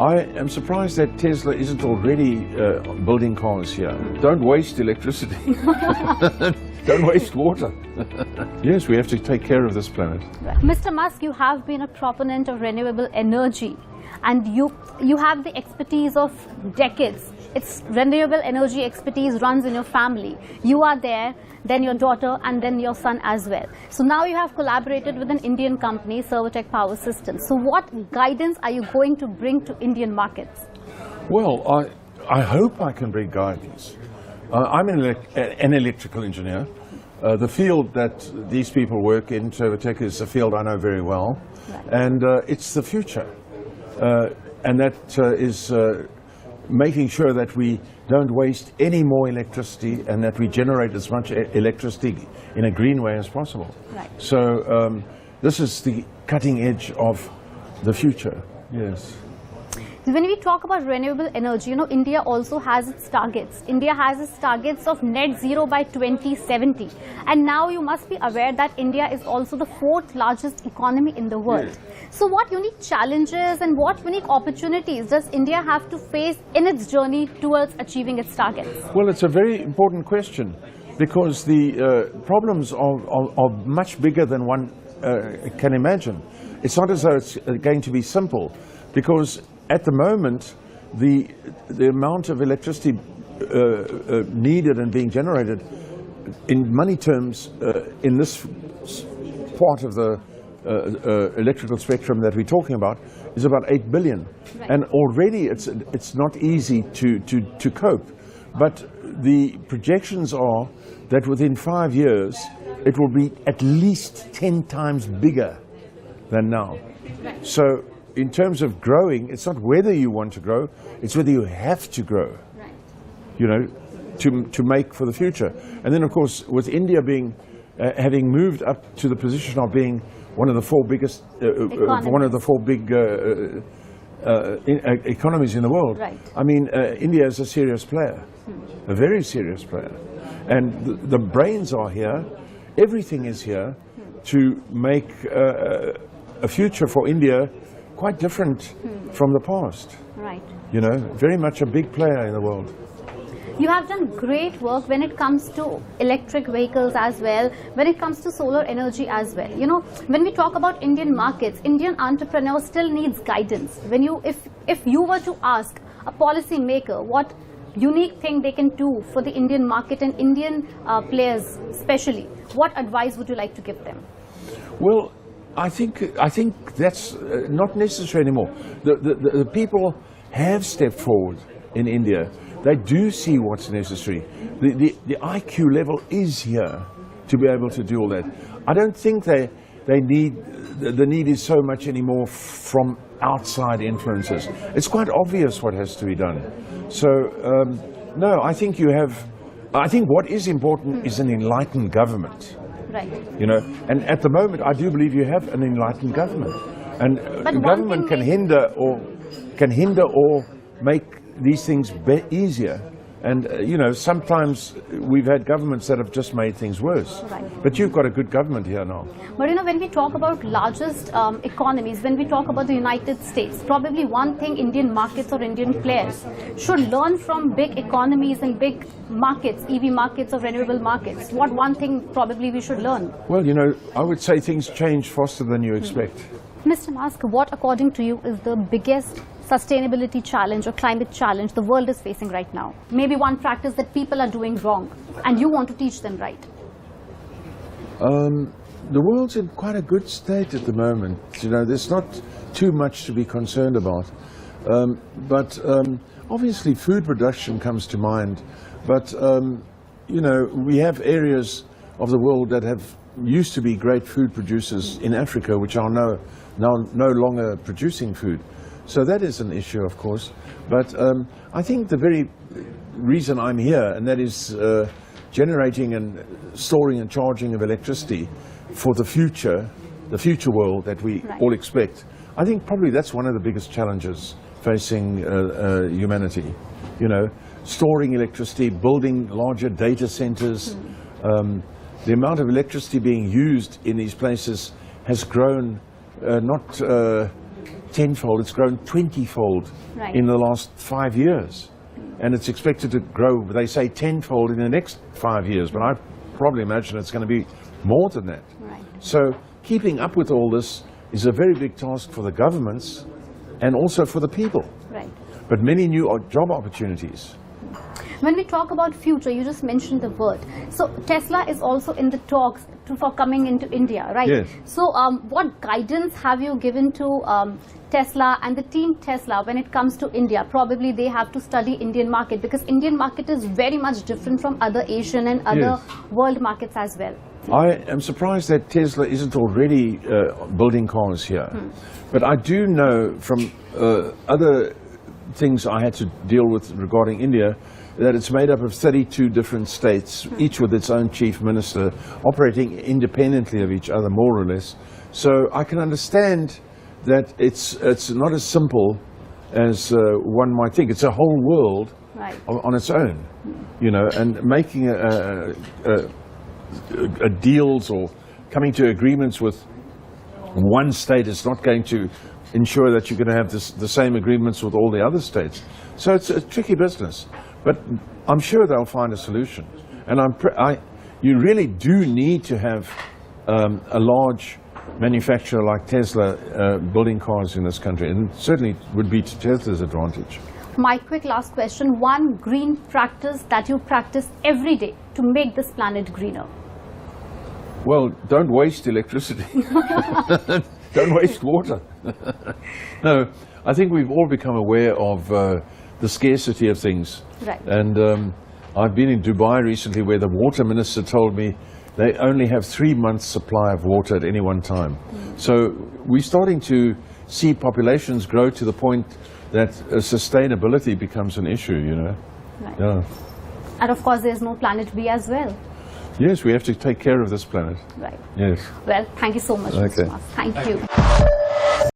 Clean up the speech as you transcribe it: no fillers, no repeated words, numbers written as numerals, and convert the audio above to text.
I am surprised that Tesla isn't already building cars here. Don't waste electricity. Don't waste water. Yes, we have to take care of this planet. Mr. Musk, you have been a proponent of renewable energy, and you have the expertise of decades. It's renewable energy expertise runs in your family. You are there, then your daughter, and then your son as well. So now you have collaborated with an Indian company, Servotech Power Systems. So what guidance are you going to bring to Indian markets? Well, I hope I can bring guidance. I'm an electrical engineer. The field that these people work in, Servotech, is a field I know very well. Right. And it's the future. And that is making sure that we don't waste any more electricity and that we generate as much electricity in a green way as possible. Right. So this is the cutting edge of the future. Yes. When we talk about renewable energy, you know, India also has its targets. India has its targets of net zero by 2070. And now you must be aware that India is also the 4th largest economy in the world. Yes. So what unique challenges and what unique opportunities does India have to face in its journey towards achieving its targets? Well, it's a very important question because the problems are much bigger than one can imagine. It's not as though it's going to be simple because at the moment, the amount of electricity needed and being generated in money terms in this part of the electrical spectrum that we're talking about is about 8 billion. Right. And already it's not easy to cope. But the projections are that within 5 years, it will be at least 10 times bigger than now. Right. So in terms of growing, it's not whether you want to grow, it's whether you have to grow, right, you know, to make for the future. And then, of course, with India being, having moved up to the position of being one of the 4 biggest, one of the 4 big economies in the world, right. I mean, India is a serious player, a very serious player. And the brains are here, everything is here to make a future for India quite different from the past. Right. You know, very much a big player in the world. You have done great work when it comes to electric vehicles as well, when it comes to solar energy as well. You know, when we talk about Indian markets, Indian entrepreneurs still needs guidance. When you, if you were to ask a policy maker what unique thing they can do for the Indian market and Indian players especially, what advice would you like to give them? Well, I think that's not necessary anymore. The people have stepped forward in India. They do see what's necessary. The IQ level is here to be able to do all that. I don't think the need is so much anymore from outside influences. It's quite obvious what has to be done. So no, I think what is important is an enlightened government. Right. You know, and at the moment, I do believe you have an enlightened government, and the government can hinder or make these things easier. And you know, sometimes we've had governments that have just made things worse. Right. But you've got a good government here now. But you know, when we talk about largest economies, when we talk about the United States, probably one thing Indian markets or Indian players should learn from big economies and big markets, EV markets or renewable markets. What one thing probably we should learn? Well, you know, I would say things change faster than you expect. Mr. Musk, what according to you is the biggest sustainability challenge or climate challenge the world is facing right now? Maybe one practice that people are doing wrong and you want to teach them right. The world's in quite a good state at the moment. You know, there's not too much to be concerned about. But obviously food production comes to mind. But, you know, we have areas of the world that have used to be great food producers in Africa, which are now no longer producing food. So that is an issue, of course. But I think the very reason I'm here, and that is generating and storing and charging of electricity for the future world that we all expect, I think probably that's one of the biggest challenges facing humanity. You know, storing electricity, building larger data centers. The amount of electricity being used in these places has grown not tenfold, it's grown 20-fold Right. in the last 5 years. And it's expected to grow, they say, tenfold in the next 5 years, but I probably imagine it's going to be more than that. Right. So keeping up with all this is a very big task for the governments and also for the people. Right. But many new job opportunities. When we talk about future, you just mentioned the word. So Tesla is also in the talks for coming into India, right? Yes. So what guidance have you given to Tesla and the team Tesla when it comes to India? Probably they have to study Indian market, because Indian market is very much different from other Asian and other world markets as well. I am surprised that Tesla isn't already building cars here. But I do know from other things I had to deal with regarding India that it's made up of 32 different states, each with its own chief minister, operating independently of each other, more or less. So I can understand that it's not as simple as one might think. It's a whole world Right. on its own, you know, and making deals or coming to agreements with one state is not going to ensure that you're going to have the same agreements with all the other states. So it's a tricky business, but I'm sure they'll find a solution. And you really do need to have a large manufacturer like Tesla building cars in this country, and certainly would be to Tesla's advantage. My quick last question, one green practice that you practice every day to make this planet greener. Well, don't waste electricity. Don't waste water. No, I think we've all become aware of the scarcity of things. Right. And I've been in Dubai recently where the water minister told me they only have 3 months' supply of water at any one time. So we're starting to see populations grow to the point that sustainability becomes an issue, you know. Right. Yeah. And of course, there's no planet B as well. Yes, we have to take care of this planet. Right. Yes. Well, thank you so much, Okay. Mr. Musk. Thank you.